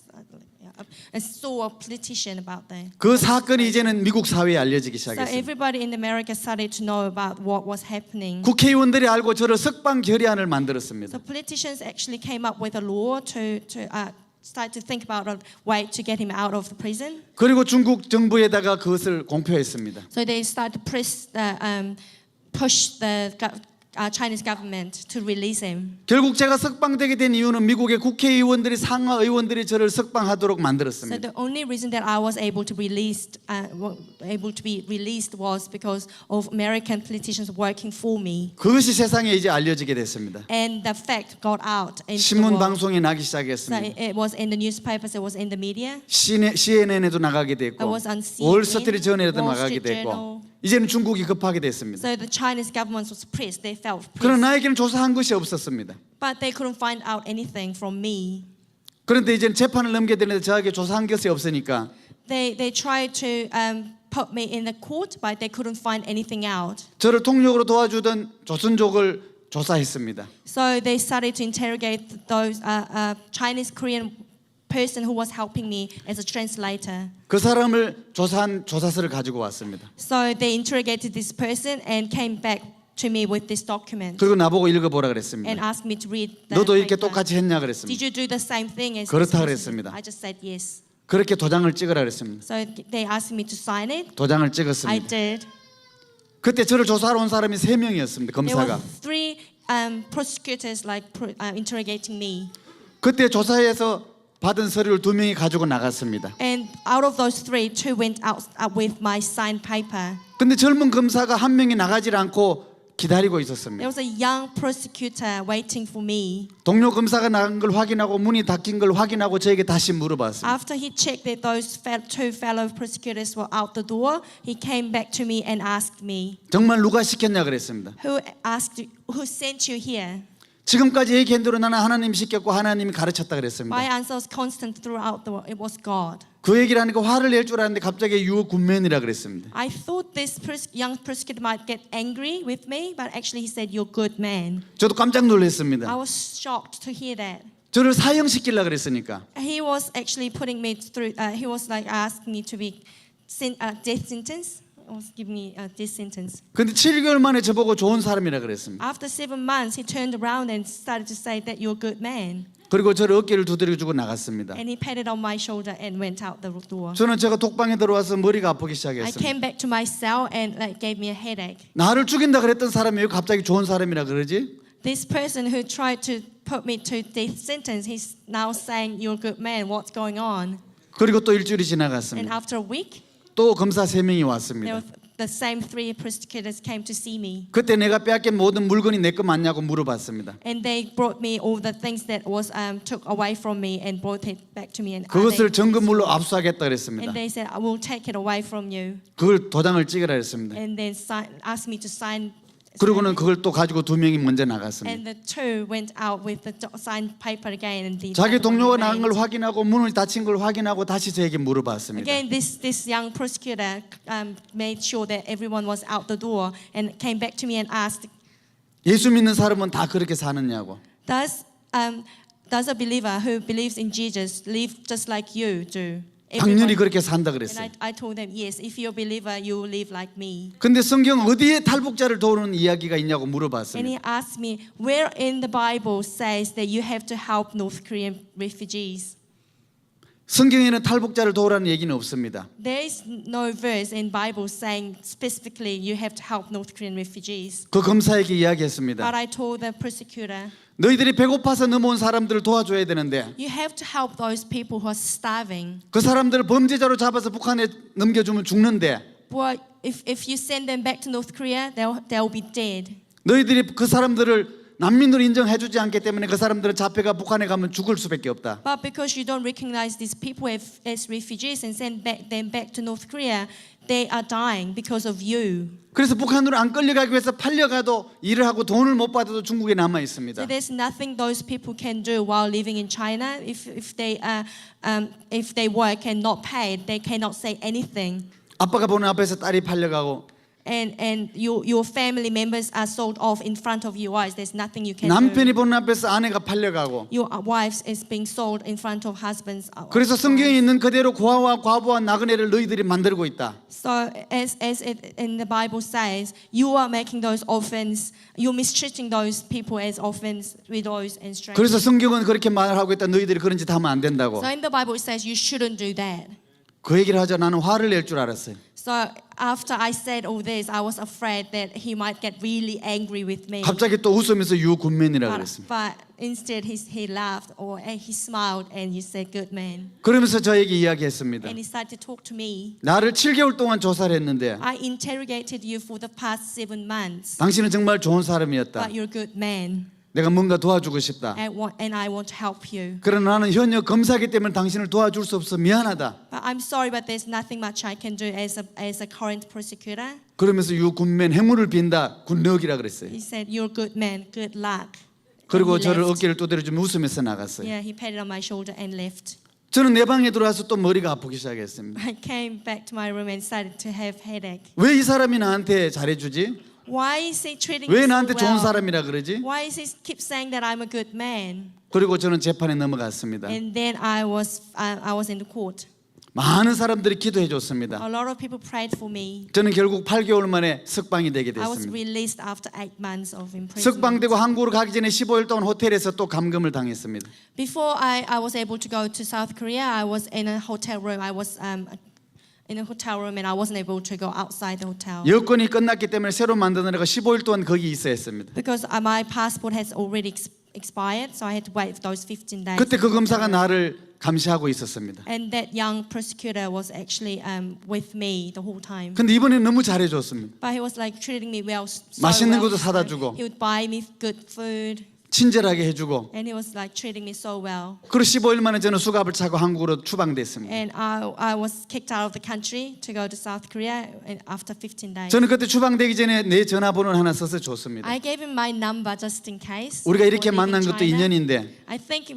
and saw a politician about that. 그 사건이 이제는 미국 사회에 알려지기 So 시작했습니다. everybody in America started to know about what was happening. 국회의원들이 알고 저를 석방 결의안을 만들었습니다. So politicians actually came up with a law to start to think about a way to get him out of the prison. 그리고 중국 정부에다가 그것을 공표했습니다. So they started to push the Chinese government to release him. 결국 제가 석방되게 된 이유는 미국의 국회의원들이 상하 의원들이 저를 석방하도록 So 만들었습니다. the only reason that I was able to be released was because of American politicians working for me, 그것이 세상에 이제 알려지게 됐습니다. and the fact got out into the 신문 world. 방송에 나기 So 시작했습니다. it was in the newspapers, it was in the media. CNN에도 나가게 I 됐고 was on CNN, 월스트리트저널에도 Wall 나가게 Street 됐고 Journal. 이제는 중국이 급하게 됐습니다. So the Chinese government was pressed. They felt 그러나 pressed, 나에게는 조사한 것이 없었습니다. but they couldn't find out anything from me. 그런데 이제는 재판을 넘겨야 되는데 저에게 조사한 것이 없으니까 They tried to put me in the court, but they couldn't find anything out. 저를 통역으로 도와주던 조선족을 조사했습니다. So they started to interrogate those Chinese Korean person who was helping me as a translator. 그 사람을 조사한 조사서를 가지고 왔습니다. So they interrogated this person and came back to me with this document 그리고 나보고 읽어보라 and 그랬습니다. asked me to read the 너도 이렇게 paper. 똑같이 했냐 그랬습니다. Did you do the same thing as 그렇다 this person? 그랬습니다. I just said yes. 그렇게 도장을 찍으라 그랬습니다. So they asked me to sign it. 도장을 I 찍었습니다. did. 그때 저를 조사하러 온 사람이 3명이었습니다. There were 검사가. 3 prosecutors interrogating me. 그때 조사해서 받은 서류를 2명이 가지고 나갔습니다. And out of those 3, 2 went out with my signed paper. 근데 젊은 검사가 한 명이 나가질 않고 기다리고 There 있었습니다. was a young prosecutor waiting for me. 동료 검사가 나간 걸 확인하고 문이 닫힌 걸 확인하고 저에게 다시 물어봤습니다. After he checked that those 2 fellow prosecutors were out the door, he came back to me and asked me, 정말 누가 시켰냐 그랬습니다. who sent you here? 지금까지 얘기한 대로 나는 하나님 시켰고 하나님이 가르쳤다 My 그랬습니다. answer was constant throughout the world. It was God. 그 얘기를 하니까 화를 낼 줄 알았는데 갑자기 유혹 군맨이라 그랬습니다. I thought this young prosecutor might get angry with me, but actually he said, "You're a good man." 저도 깜짝 I 놀랐습니다. was shocked to hear that. 저를 사형시키려고 그랬으니까. He was actually putting me through. He was like asking me to be death sentence. He was giving me a death sentence. 근데 7개월 만에 저보고 좋은 사람이라 그랬습니다. After 7 months, he turned around and started to say that you're a good man. 그리고 저를 어깨를 두드려주고 나갔습니다. And he patted on my shoulder and went out the door. 저는 제가 독방에 들어와서 머리가 아프기 I 시작했습니다. came back to my cell and gave me a headache. 나를 죽인다 그랬던 사람이 왜 갑자기 좋은 사람이라 그러지? This person who tried to put me to death sentence, he's now saying you're a good man. What's going on? 그리고 또 일주일이 And 지나갔습니다. after a week, 또 검사 3명이 there 왔습니다. were the same 3 prosecutors came to see me. 그때 내가 빼앗긴 모든 물건이 내 거 맞냐고 물어봤습니다. And they brought me all the things that was took away from me and brought it back to me. And 그것을 증거물로 압수하겠다 and 그랬습니다. they said, I will take it away from you. 그걸 도장을 찍으라 그랬습니다. And then asked me to sign 그리고는 그걸 또 가지고 두 명이 먼저 나갔습니다. And the two went out with the signed paper again, and the 자기 other one 동료가 나간 걸 remained. 확인하고 문을 닫힌 걸 확인하고 다시 저에게 물어봤습니다. Again, this young prosecutor made sure that everyone was out the door and came back to me and asked, 예수 믿는 사람은 다 그렇게 사느냐고. does a believer who believes in Jesus live just like you do? 당연히 Everyone- 그렇게 산다 And 그랬어요. I told them, yes, if you're a believer, you will live like me. 근데 성경 어디에 탈북자를 도우는 이야기가 있냐고 And 물어봤습니다. he asked me, where in the Bible says that you have to help North Korean refugees? 성경에는 탈북자를 도우라는 얘기는 없습니다. There is no verse in Bible saying specifically you have to help North Korean refugees. 그 검사에게 But 이야기했습니다. I told the prosecutor, 너희들이 배고파서 넘어온 사람들을 도와줘야 되는데 you have to help those people who are starving. 그 사람들을 범죄자로 잡아서 북한에 넘겨주면 죽는데 But if you send them back to North Korea, they'll be dead. 너희들이 그 사람들을 난민으로 인정해주지 않기 때문에 그 사람들은 잡혀가 북한에 가면 죽을 수밖에 없다. But because you don't recognize these people as refugees and send them back to North Korea, they are dying because of you. 그래서 북한으로 안 끌려가기 위해서 팔려가도 일을 하고 돈을 못 받아도 중국에 남아 있습니다. So there's nothing those people can do while living in China. If they work and not paid, they cannot say anything. 아빠가 보는 앞에서 딸이 팔려가고 And your family members are sold off in front of your eyes. There's nothing you can do. 남편이 보는 앞에서 아내가 팔려가고 Your wives is being sold in front of husbands. 그래서 성경에 있는 그대로 고아와 과부와 나그네를 너희들이 만들고 있다. So as it in the Bible says, you are making those orphans, you're mistreating those people as orphans, widows and strangers. 그래서 성경은 그렇게 말하고 있다. 너희들이 그런 짓 하면 안 된다고. So in the Bible it says you shouldn't do that. 그 얘기를 하자 나는 화를 낼 줄 알았어요. So after I said all this, I was afraid that he might get really angry with me. 갑자기 또 웃으면서 유군맨이라고 그랬습니다. But instead he laughed or he smiled and he said, "Good man." 그러면서 저에게 이야기했습니다. And he started to talk to me. 나를 7개월 동안 조사를 했는데 I interrogated you for the past 7 months, 당신은 정말 좋은 사람이었다. but you're a good man, 내가 뭔가 도와주고 싶다. and I want to help you. 그러나 나는 현역 검사이기 때문에 당신을 도와줄 수 없어 미안하다. But I'm sorry, but there's nothing much I can do as a current prosecutor. 그러면서 유군맨 행운을 빈다. 굿럭이라 그랬어요. He said, "You're a good man, good luck." 그리고 And he 저를 left. 어깨를 두드려주며 웃으면서 나갔어요. Yeah, he patted on my shoulder and left. 저는 내 방에 들어와서 또 머리가 아프기 시작했습니다. I came back to my room and started to have headache. 왜 이 사람이 나한테 잘해주지? Why is he treating 왜 me so 나한테 좋은 well? 사람이라 그러지? Why is he keep saying that I'm a good man? 그리고 저는 재판에 넘어갔습니다. And then I was in the court. 많은 사람들이 기도해 줬습니다. A lot of people prayed for me. 저는 결국 8개월 만에 석방이 되게 I was 됐습니다. released after 8 months of imprisonment. 석방되고 한국으로 가기 전에 15일 동안 호텔에서 또 감금을 당했습니다. Before I was able to go to South Korea, I was in a hotel room. I was in a hotel room and I wasn't able to go outside the hotel 여권이 끝났기 때문에 새로 만드느라고 15일 동안 거기 있어야 했습니다. because my passport has already expired, so I had to wait for those 15 days. 그때 그 검사가 나를 감시하고 있었습니다. And that young prosecutor was actually with me the whole time. 근데 이번에는 너무 잘해줬습니다. But he was like treating me well. So 맛있는 well. 것도 사다 주고. He would buy me good food, 친절하게 해주고 and he was like treating me so well. 그리고 15일 만에 저는 수갑을 차고 한국으로 추방됐습니다. And I was kicked out of the country to go to South Korea after 15 days. 저는 그때 추방되기 전에 내 전화번호를 하나 써서 줬습니다. I gave him my number just in case. 우리가 이렇게 for 만난 leaving 것도 China. 인연인데 I think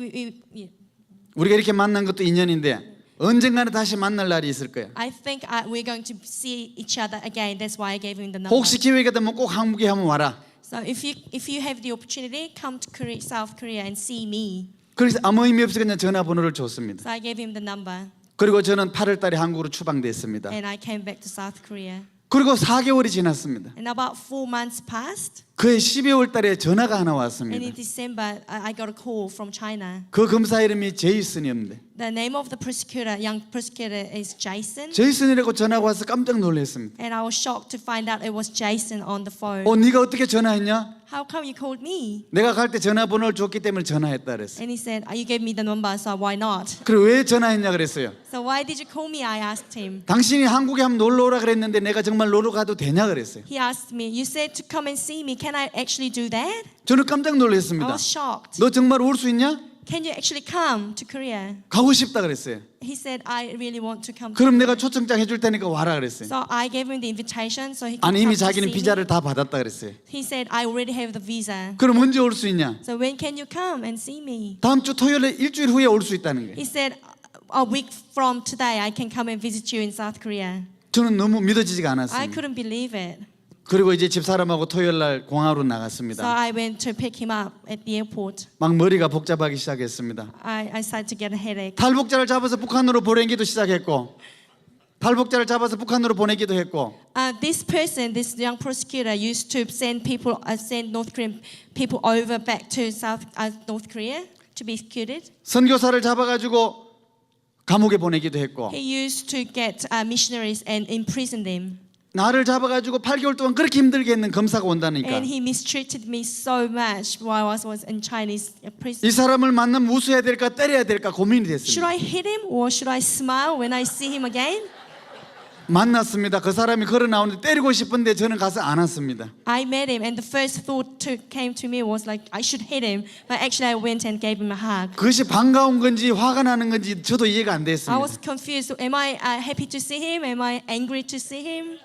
우리가 이렇게 만난 것도 인연인데 언젠가는 다시 만날 날이 있을 거야. I think we're going to see each other again. That's why I gave him the number. 혹시 기회가 되면 꼭 한국에 한번 와라. So if you have the opportunity, come to South Korea and see me. 그래서 아무 의미 없이 그냥 전화번호를 줬습니다. So I gave him the number, 그리고 저는 8월 달에 한국으로 추방됐습니다. and I came back to South Korea. 그리고 4개월이 지났습니다. And about 4 months passed, 그해 12월 달에 전화가 하나 and 왔습니다. in December I got a call from China. 그 검사 이름이 제이슨이었는데 The name of the prosecutor, young prosecutor, is Jason. 제이슨이라고 전화가 와서 깜짝 놀랐습니다. And I was shocked to find out it was Jason on the phone. 네가 어떻게 전화했냐? How come you called me? 내가 갈 때 전화번호를 줬기 때문에 전화했다 그랬어요. And he said, you gave me the number, so why not? 그리고 왜 전화했냐 그랬어요. So why did you call me? I asked him. 당신이 한국에 한번 놀러 오라 그랬는데 내가 정말 놀러 가도 되냐 그랬어요. He asked me, you said to come and see me. Can I actually do that? 저는 깜짝 I 놀랐습니다. was shocked. 너 정말 올 수 있냐? can you actually come to Korea? 가고 싶다 그랬어요. He said, I really want to come. 그럼 내가 초청장 해줄 테니까 와라 그랬어요. So I gave him the invitation so he could 아니 come 이미 to 자기는 see me. 비자를 다 받았다 그랬어요. He said, I already have the visa. 그럼 언제 올 수 있냐? So when can you come and see me? 다음 주 토요일에 일주일 후에 올 수 있다는 거예요. He said, a week from today, I can come and visit you in South Korea. 저는 너무 믿어지지가 I 않았습니다. couldn't believe it. 그리고 이제 집사람하고 토요일 날 공항으로 So 나갔습니다. I went to pick him up at the airport. 막 머리가 복잡하기 시작했습니다. I started to get a headache. 탈북자를 잡아서 북한으로 보내기도 시작했고, 탈북자를 잡아서 북한으로 보내기도 했고, This person, this young prosecutor, used to send people, send North Korean people over back to North Korea to be executed. 선교사를 잡아가지고 감옥에 보내기도 했고, He used to get missionaries and imprison them. 나를 잡아가지고 8개월 동안 그렇게 힘들게 했는 검사가 온다니까. And he mistreated me so much while I was in Chinese prison. 이 사람을 만나면 웃어야 될까 때려야 될까 고민이 Should 됐습니다. I hit him or should I smile when I see him again? 만났습니다. 그 사람이 걸어 나오는데 때리고 싶은데 저는 가서 안았습니다. I met him and the first thought came to me was like I should hit him, but actually I went and gave him a hug. 그것이 반가운 건지 화가 나는 건지 저도 이해가 안 I 됐습니다. was confused. Am I happy to see him? Am I angry to see him?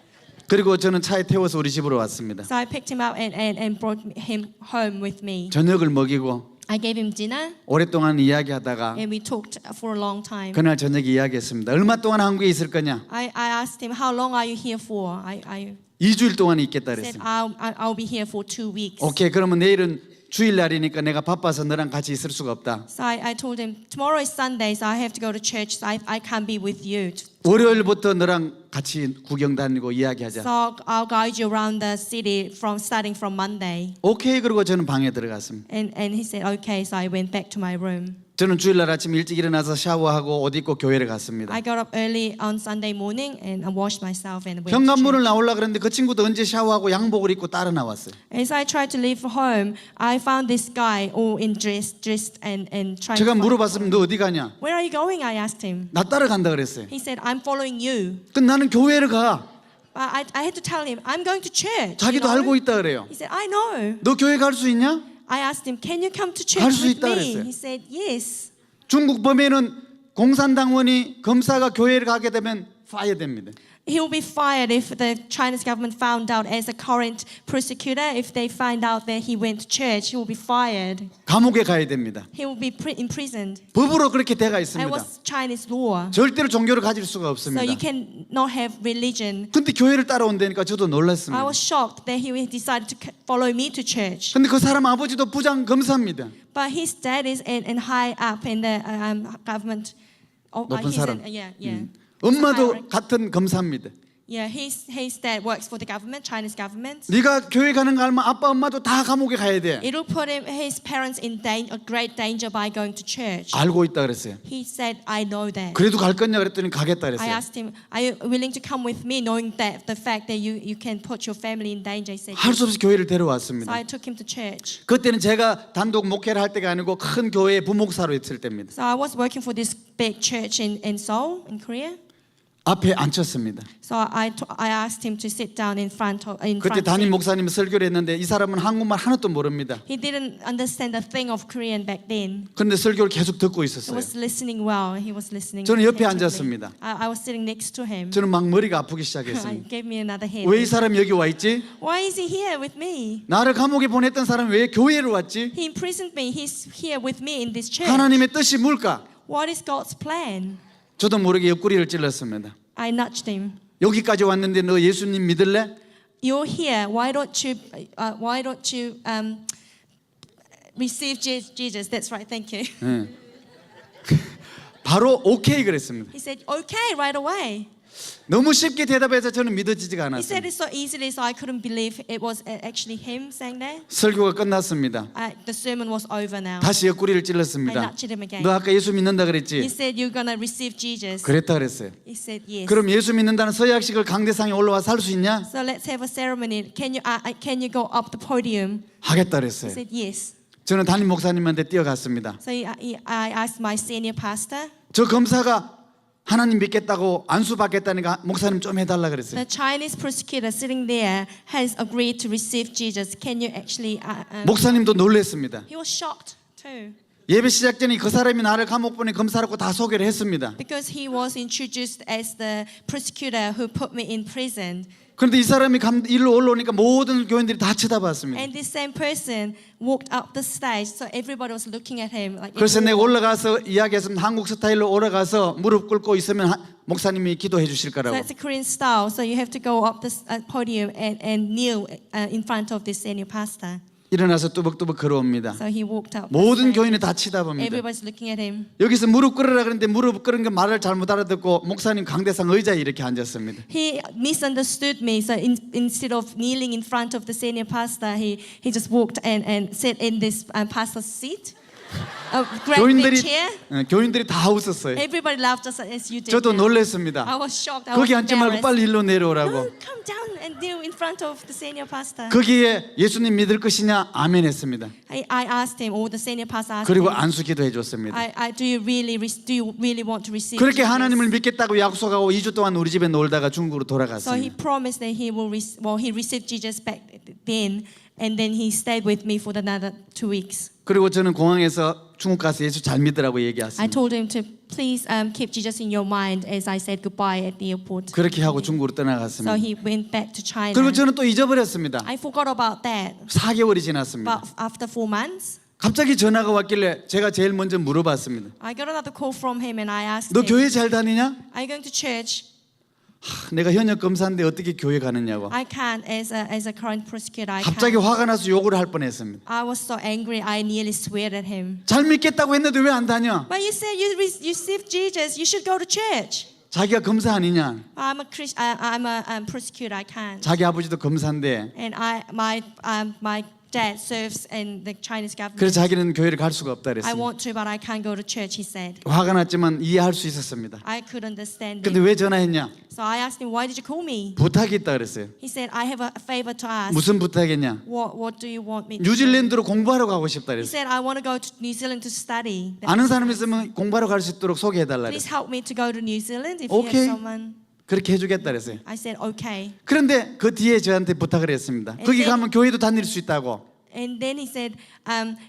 그리고 저는 차에 태워서 우리 집으로 왔습니다. So I picked him up and brought him home with me. 저녁을 먹이고 I gave him dinner 오랫동안 이야기하다가 and we talked for a long time. 그날 저녁에 이야기했습니다. 얼마 동안 한국에 있을 거냐? I asked him, how long are you here for? I 2주일 동안 있겠다 said, 그랬습니다. I'll be here for 2 weeks. 오케이, 그러면 내일은 주일날이니까 내가 바빠서 너랑 같이 있을 수가 없다. So I told him, tomorrow is Sunday, so I have to go to church, so I can't be with you. 월요일부터 너랑 같이 구경 다니고 이야기하자. So I'll guide you around the city starting from Monday. 오케이, 그리고 저는 방에 들어갔습니다. And he said, okay, so I went back to my room. 저는 주일날 아침 일찍 일어나서 샤워하고 옷 입고 교회를 갔습니다. I got up early on Sunday morning and I washed myself and went to 현관문을 church. 나오려고 그랬는데 그 친구도 언제 샤워하고 양복을 입고 따라 나왔어요. As I tried to leave for home, I found this guy all in dressed and trying 제가 to find 물어봤으면 너 어디 가냐? Where are you going? I asked him. 나 따라간다 그랬어요. He said, I'm following you. 그 나는 교회를 가. But I had to tell him, I'm going to church. 자기도 you know? 알고 있다 그래요. He said, I know. 너 교회 갈 수 있냐? I asked him, can you come to 갈 church 수 with 있다 me? 그랬어요. He said, yes. 중국 법에는 공산당원이 검사가 교회를 가게 되면 파이어됩니다. He will be fired if the Chinese government found out as a current prosecutor. If they find out that he went to church, he will be fired. 감옥에 가야 됩니다. He will be imprisoned. 법으로 그렇게 돼가 It 있습니다. was Chinese law. 절대로 종교를 가질 수가 So you 없습니다. can not have religion. 근데 교회를 따라온다니까 저도 I 놀랐습니다. was shocked that he decided to follow me to church. 근데 그 사람 아버지도 부장 검사입니다. But his dad is in high up in the government. 높은 He's 사람. yeah. 엄마도 같은 검사입니다. Yeah, his dad works for the government, Chinese government. 네가 교회 가는 거 알면 아빠 엄마도 다 감옥에 가야 돼. It will put his parents in great danger by going to church. 알고 있다 그랬어요. He said, I know that. 그래도 갈 거냐 그랬더니 가겠다 I 그랬어요. asked him, are you willing to come with me knowing that the fact that you can put your family in danger? He said, 할 수 yes. 없이 교회를 So 데려왔습니다. I took him to church. 그때는 제가 단독 목회를 할 때가 아니고 큰 교회의 부목사로 있을 때입니다. So I was working for this big church in Seoul, in Korea. 앞에 앉혔습니다. So I asked him to sit down in front. 그때 담임 목사님 설교를 했는데 이 사람은 한국말 하나도 모릅니다. He didn't understand a thing of Korean back then. 그런데 설교를 계속 듣고 He 있었어요. was listening well. He was listening. 저는 옆에 attentively. 앉았습니다. I was sitting next to him. 저는 막 머리가 아프기 I 시작했습니다. gave me another head. 왜 이 사람이 여기 와 있지? Why is he here with me? 나를 감옥에 보냈던 사람이 왜 교회를 왔지? He imprisoned me. He's here with me in this church. 하나님의 뜻이 뭘까? What is God's plan? 저도 모르게 옆구리를 찔렀습니다. I nudged him. 여기까지 왔는데 너 예수님 믿을래? You're here. Why don't you receive Jesus? That's right. Thank you. 바로 오케이 그랬습니다. He said, okay, right away. 너무 쉽게 대답해서 저는 믿어지지가 He said 않았습니다. it so easily, so I couldn't believe it was actually him saying that. 설교가 끝났습니다. The sermon was over now. 다시 옆구리를 I 찔렀습니다. nudged him again. 너 아까 예수 믿는다 He 그랬지? said, you're going to receive Jesus. 그랬다 그랬어요. He said, yes. 그럼 예수 믿는다는 서약식을 강대상에 올라와서 할 수 있냐? So let's have a ceremony. Can you go up the podium? 하겠다 He 그랬어요. said, yes. 저는 담임 목사님한테 뛰어갔습니다. So I asked my senior pastor. 저 검사가 하나님 믿겠다고 안수받겠다니까 목사님 좀 해달라 그랬어요. The Chinese prosecutor sitting there has agreed to receive Jesus. Can you actually? 목사님도 놀랬습니다. He was shocked too. 예배 시작 전에 그 사람이 나를 감옥 보내 검사라고 다 소개를 했습니다. Because he was introduced as the persecutor who put me in prison. 그런데 이 사람이 일로 올라오니까 모든 교인들이 다 쳐다봤습니다. And this same person walked up the stage, so everybody was looking at him. Like 그래서 내가 올라가서 이야기했습니다. 한국 스타일로 올라가서 무릎 꿇고 있으면 목사님이 기도해 주실 So 거라고. it's a Korean style. So you have to go up the podium and kneel in front of this senior pastor. 일어나서 뚜벅뚜벅 걸어옵니다. So he walked up. 모든 교인이 다 치다봅니다. Everybody's looking at him. 여기서 무릎 꿇으라 그러는데 무릎 꿇은 게 말을 잘못 알아듣고 목사님 강대상 의자에 이렇게 앉았습니다. He misunderstood me. So instead of kneeling in front of the senior pastor, he just walked and sat in this pastor's seat. A great big chair. 교인들이 다 웃었어요. Everybody laughed just as you did. 저도 now. I 놀랐습니다. was shocked. I 거기 was 앉지 말고 embarrassed. 빨리 일로 No, 내려오라고. come down and kneel in front of the senior pastor. 거기에 예수님 믿을 것이냐 아멘 했습니다. I asked him, or the senior pastor asked 그리고 him, 안수 기도해 줬습니다. do you really want to receive 그렇게 Jesus? 하나님을 믿겠다고 약속하고 2주 동안 우리 집에 놀다가 중국으로 So he 돌아갔습니다. promised that he will he received Jesus back then, and then he stayed with me for another 2 weeks. 그리고 저는 공항에서 중국 가서 예수 잘 믿으라고 I 얘기했습니다. told him to please keep Jesus in your mind as I said goodbye at the airport. 그렇게 하고 중국으로 So 떠나갔습니다. he went back to China. 그리고 저는 또 잊어버렸습니다. I forgot about that. 4개월이 지났습니다. But after 4 months, 갑자기 전화가 왔길래 제가 제일 먼저 물어봤습니다. I got another call from him and I asked 너 him, 교회 잘 다니냐? are you going to church? 내가 현역 검사인데 어떻게 교회 가느냐고. I can't, as a current prosecutor, I 갑자기 can't. 화가 나서 욕을 할 뻔했습니다. I was so angry, I nearly swore at him. 잘 믿겠다고 했는데 왜 안 다녀? But you said you received Jesus, you should go to church. 자기가 검사 아니냐? I'm a prosecutor, I can't. 자기 아버지도 검사인데 And my dad serves in the Chinese government. 그래서 자기는 교회를 갈 수가 없다 I 그랬습니다. want to, but I can't go to church, he said. 화가 났지만 이해할 수 있었습니다. I could understand 근데 it. 왜 전화했냐? So I asked him, why did you call me? 부탁이 있다 그랬어요. He said, I have a favor to ask. 무슨 부탁이냐? What do you want me to do? 뉴질랜드로 공부하러 가고 싶다 He 그랬어요. said, I want to go to New Zealand to study. 아는 사람 있으면 공부하러 갈 수 있도록 소개해달라 Please 그랬어요. help me to go to New Zealand if Okay. you have someone. 그렇게 해주겠다 그랬어요. I said, okay. 그런데 그 뒤에 저한테 부탁을 했습니다. 거기 가면 교회도 다닐 수 있다고. And then he said,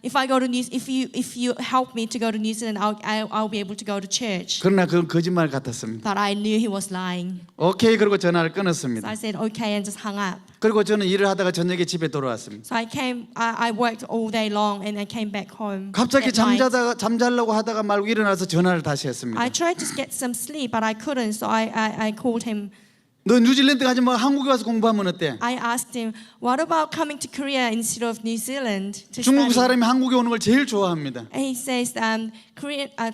if you help me to go to New Zealand, I'll be able to go to church. 그러나 그건 거짓말 같았습니다. But I knew he was lying. 오케이 그리고 전화를 So 끊었습니다. I said, okay, and just hung up. 그리고 저는 일을 하다가 저녁에 집에 돌아왔습니다. So I worked all day long and I came back home. 갑자기 at night. 잠자려고 하다가 말고 일어나서 전화를 다시 했습니다. I tried to get some sleep, but I couldn't. So I called him. 너 뉴질랜드 가지 마 한국에 와서 공부하면 어때? I asked him, what about coming to Korea instead of New Zealand to 중국 study? 사람이 한국에 오는 걸 제일 좋아합니다. And he says,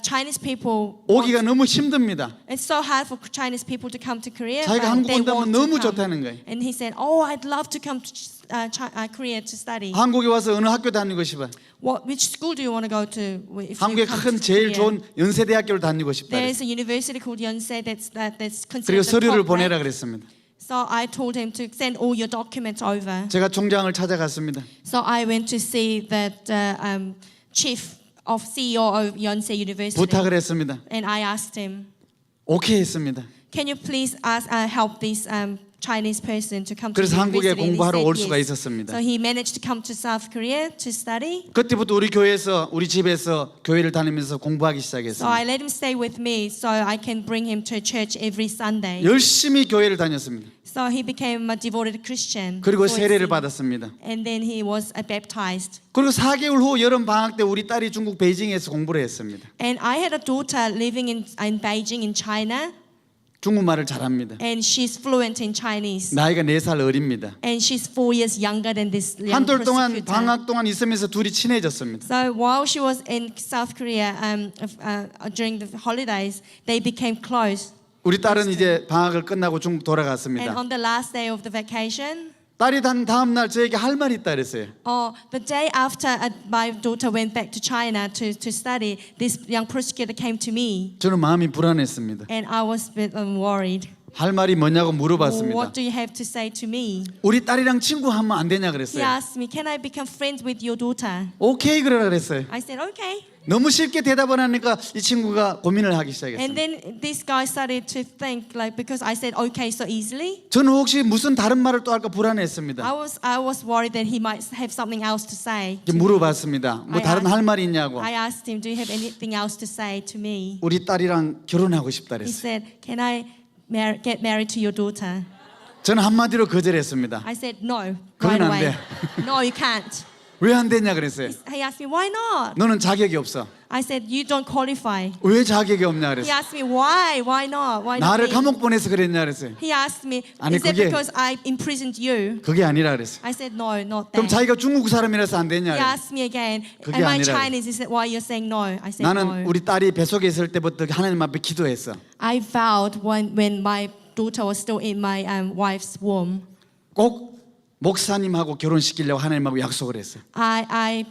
Chinese people, 오기가 너무 힘듭니다. it's so hard for Chinese people to come to Korea. 자기가 but 한국 they 온다면 want to 너무 come. 좋다는 거예요. And he said, oh, I'd love to come to Korea to study. 한국에 와서 어느 학교 다니고 싶어? Which school do you want to go to if 한국의 you come 큰 to 제일 Korea? 좋은 연세대학교를 다니고 싶다. There 그랬어요. is a university called Yonsei that's considered 그리고 the 서류를 top 보내라 rank. 그랬습니다. So I told him to send all your documents over. 제가 총장을 찾아갔습니다. So I went to see that chief of CEO of Yonsei University. 부탁을 했습니다. And I asked him, 오케이 했습니다. can you please help this Chinese person to come to 그래서 the 한국에 university? And he 공부하러 said 올 수가 yes. 있었습니다. So he managed to come to South Korea to study. 그때부터 우리 교회에서 우리 집에서 교회를 다니면서 공부하기 So I 시작했습니다. let him stay with me so I can bring him to church every Sunday. 열심히 교회를 다녔습니다. So he became a devoted Christian. 그리고 towards 세례를 him. 받았습니다. And then he was baptized. 그리고 4개월 후 여름 방학 때 우리 딸이 중국 베이징에서 공부를 했습니다. And I had a daughter living in Beijing in China, 중국말을 잘합니다. and she's fluent in Chinese. 나이가 4살 어립니다. And she's 4 years younger than this young 한달 동안 prosecutor. 방학 동안 있으면서 둘이 친해졌습니다. So while she was in South Korea during the holidays, they became close. 우리 딸은 이제 방학을 끝나고 중국 And 돌아갔습니다. on the last day of the vacation, 딸이 단 다음 날 저에게 할 말이 있다 그랬어요. the day after my daughter went back to China to study, this young prosecutor came to me, 저는 마음이 불안했습니다. and I was a bit worried. 할 말이 뭐냐고 물어봤습니다. What do you have to say to me? 우리 딸이랑 친구하면 안 되냐 He 그랬어요. asked me, can I become friends with your daughter? 오케이 그러라 그랬어요. I said, okay. 너무 쉽게 대답을 하니까 이 친구가 고민을 하기 And 시작했습니다. then this guy started to think, like, because I said okay so easily, 저는 혹시 무슨 다른 말을 또 할까 불안했습니다. I was worried that he might have something else to say. 이제 물어봤습니다. 뭐 다른 할 말이 있냐고. I asked him, do you have anything else to say to me? 우리 딸이랑 결혼하고 싶다 He 그랬어요. said, can I get married to your daughter? 저는 한마디로 거절했습니다. I said, no, right 그건 안 away. 돼. No, you can't. 왜 안 되냐 그랬어요. He asked me, why not? 너는 자격이 없어. I said, you don't qualify. 왜 자격이 없냐 He 그랬어요. asked me, why? Why not? Why not 나를 me? 감옥 보내서 그랬냐 그랬어요. He asked me, 아니, is that 그게- because I imprisoned you? 그게 아니라 그랬어요. I said, no, not 그럼 that. 자기가 중국 사람이라서 안 되냐 He 그랬어요. asked me again, 그게 am I 아니라 Chinese? Is that why you're saying no? I said 나는 no. 우리 딸이 뱃속에 있을 때부터 하나님 앞에 기도했어. I vowed when my daughter was still in my wife's womb. 꼭 목사님하고 결혼시키려고 하나님하고 약속을 했어요. I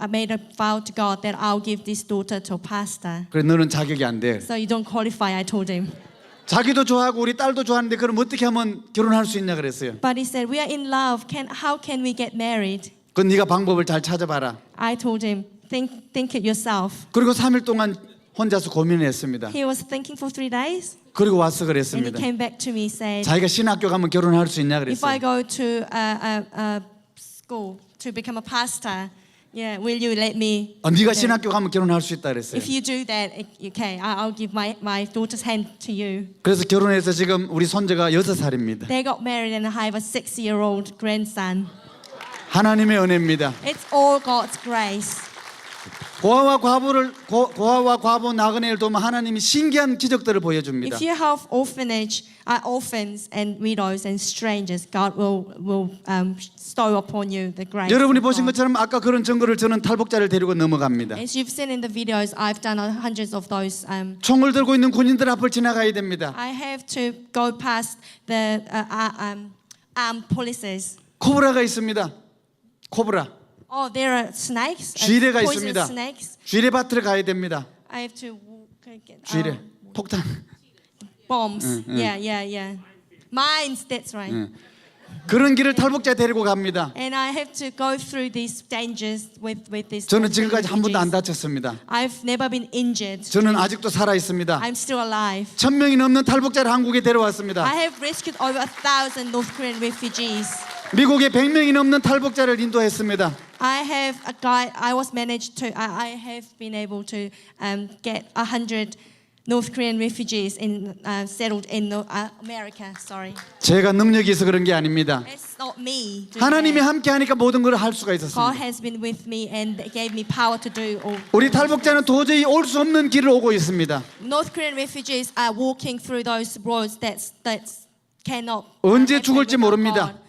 made a vow to God that I'll give this daughter to a pastor. 그래 너는 자격이 안 돼. So you don't qualify, I told him. 자기도 좋아하고 우리 딸도 좋아하는데 그럼 어떻게 하면 결혼할 수 있냐 그랬어요. But he said, we are in love. How can we get married? 그건 네가 방법을 잘 찾아봐라. I told him, think it yourself. 그리고 3일 동안 혼자서 고민을 했습니다. He was thinking for 3 days. 그리고 와서 And he 그랬습니다. came back to me and said, 자기가 신학교 가면 결혼할 수 있냐 if I 그랬어요. go to a school to become a pastor, yeah, will you let me? 네가 신학교 가면 결혼할 수 있다 그랬어요. If you do that, okay, I'll give my daughter's hand to you. 그래서 결혼해서 지금 우리 손자가 6살입니다. They got married and I have a 6-year-old grandson. 하나님의 은혜입니다. It's all God's grace. 고아와 과부 나그네를 도우면 하나님이 신기한 기적들을 보여줍니다. If you have orphans and widows and strangers, God will stow upon you the grace. 여러분이 of 보신 God. 것처럼 아까 그런 증거를 저는 탈북자를 데리고 넘어갑니다. As you've seen in the videos, I've done hundreds of those. 총을 들고 있는 군인들 앞을 지나가야 됩니다. I have to go past the armed polices. 코브라가 있습니다. 코브라. Oh, there are snakes. 쥐레가 poisonous 있습니다. snakes. 쥐레밭을 가야 됩니다. I have to get 쥐레. 폭탄. bombs. Yeah. Mines. That's right. 그런 길을 탈북자 데리고 갑니다. And I have to go through these dangers with these. 저는 지금까지 한 번도 안 refugees. 다쳤습니다. I've never been injured. 저는 아직도 살아 있습니다. I'm still alive. 1000명이 넘는 탈북자를 한국에 데려왔습니다. I have rescued over 1,000 North Korean refugees. 미국에 100명이 넘는 탈북자를 인도했습니다. I have been able to get 100 North Korean refugees settled in America. Sorry, 제가 능력이 있어 그런 게 아닙니다. it's not me. doing 하나님이 that. 함께 하니까 모든 걸 할 수가 God 있었습니다. has been with me and gave me power to do all. 우리 탈북자는 도저히 올 수 없는 길을 오고 있습니다. North Korean refugees are walking through those roads that cannot. 언제 happen 죽을지 without 모릅니다. God.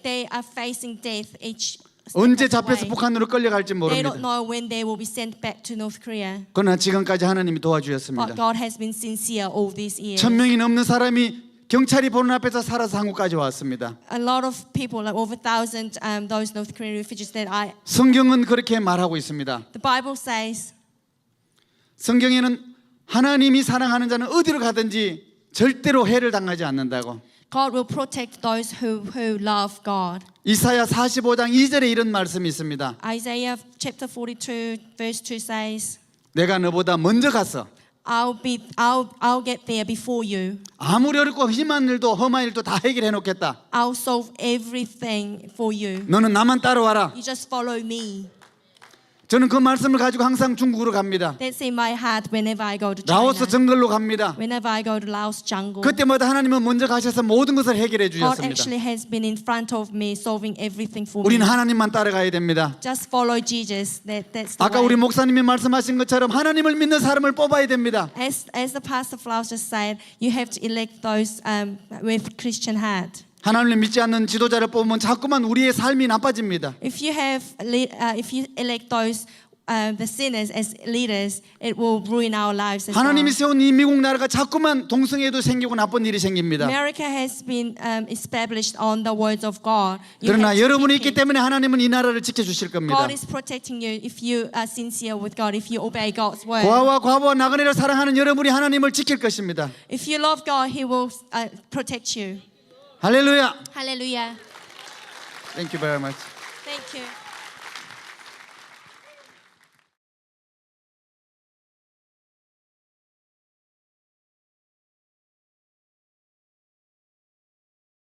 They are facing death each. 언제 step of 잡혀서 the way. 북한으로 끌려갈지 They 모릅니다. don't know when they will be sent back to North Korea. 그러나 지금까지 하나님이 But 도와주셨습니다. God has been sincere all these years. 1000명이 넘는 사람이 경찰이 보는 앞에서 살아서 한국까지 왔습니다. A lot of people, like over 1,000, those North Korean refugees that 성경은 그렇게 말하고 있습니다. the Bible says, 성경에는 하나님이 사랑하는 자는 어디로 가든지 절대로 해를 당하지 않는다고. God will protect those who love God. 이사야 45장 2절에 이런 말씀이 있습니다. Isaiah chapter 42 verse 2 says, 내가 너보다 먼저 가서 I'll get there before you. 아무리 어렵고 험한 일도 다 해결해 놓겠다. I'll solve everything for you. 너는 나만 따라와라. You just follow me. 저는 그 말씀을 가지고 항상 중국으로 갑니다. That's in my heart whenever I go to China. 라오스 정글로 갑니다. Whenever I go to Laos jungle. 그때마다 하나님은 먼저 가셔서 모든 것을 해결해 God 주셨습니다. actually has been in front of me solving everything for me. 우리는 하나님만 따라가야 됩니다. Just follow Jesus. That's the 아까 way. 우리 목사님이 말씀하신 것처럼 하나님을 믿는 사람을 뽑아야 됩니다. As the pastor Flaus just said, you have to elect those with Christian heart. 하나님을 믿지 않는 지도자를 뽑으면 자꾸만 우리의 삶이 나빠집니다. If you elect those the sinners as leaders, it will ruin our lives as well. 하나님이 세운 이 미국 나라가 자꾸만 동성애도 생기고 나쁜 일이 생깁니다. America has been established on the words of God. You have 그러나 to 여러분이 keep 있기 it. 때문에 하나님은 이 나라를 지켜주실 겁니다. God is protecting you if you are sincere with God, if you obey God's word. 고아와 과부와 나그네를 사랑하는 여러분이 하나님을 지킬 것입니다. If you love God, He will protect you. 할렐루야. Hallelujah. Thank you very much. Thank you.